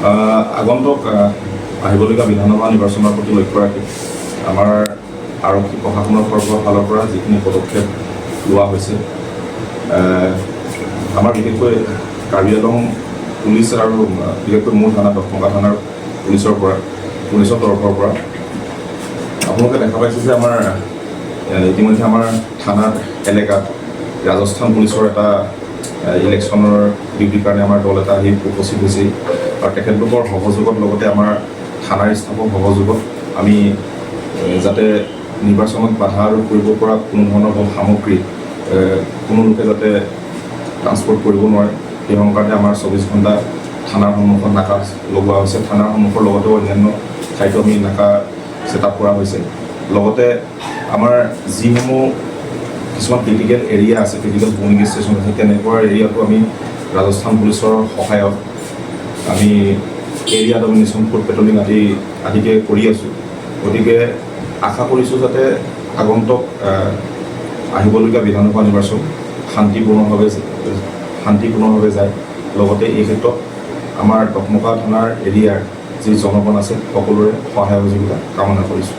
আগন্তুক আহিবলগীয়া বিধানসভা নিৰ্বাচনৰ প্ৰতি লক্ষ্য ৰাখি আমাৰ আৰক্ষী প্ৰশাসনৰ ফালৰ পৰা যিখিনি পদক্ষেপ লোৱা হৈছে, আমাৰ বিশেষকৈ কাৰ্বি আংলং পুলিচ আৰু বিশেষকৈ মোৰ থানা দহমকা থানাৰ পুলিচৰ তৰফৰ পৰা আপোনালোকে দেখা পাইছে যে আমাৰ ইতিমধ্যে আমাৰ থানাৰ এলেকাত ৰাজস্থান পুলিচৰ এটা ইলেকশ্যনৰ ডিউটিৰ কাৰণে আমাৰ দল এটা আহি উপস্থিত হৈছে আৰু তেখেতলোকৰ সহযোগত লগতে আমাৰ থানাৰ ষ্টাফৰ সহযোগত আমি যাতে নিৰ্বাচনত বাধা আৰোপ কৰিব পৰা কোনো ধৰণৰ সামগ্ৰী কোনো লোকে যাতে ট্ৰান্সপৰ্ট কৰিব নোৱাৰে সেই কাৰণে আমাৰ 24 ঘণ্টা থানাৰ সন্মুখত নাকা লগোৱা হৈছে। থানাৰ সন্মুখৰ লগতে অন্যান্য ঠাইতো আমি নাকা ছেটআপ কৰা হৈছে। লগতে আমাৰ যিসমূহ কিছুমান ক্ৰিটিকেল এৰিয়া আছে, ক্ৰিটিকেল পুলিং ষ্টেচন আছে, তেনেকুৱা এৰিয়াতো আমি ৰাজস্থান পুলিচৰ সহায়ত আমি এৰিয়া ডমিনেশ্যন ফুড পেট্ৰলিং আদিকে কৰি আছোঁ। গতিকে আশা কৰিছোঁ যাতে আগন্তুক আহিবলগীয়া বিধানসভা নিৰ্বাচন শান্তিপূৰ্ণভাৱে যায়। লগতে এই ক্ষেত্ৰত আমাৰ দহমকা থানাৰ এৰিয়াৰ যি জনগণ আছে সকলোৰে সহায় সহযোগিতা কামনা কৰিছোঁ।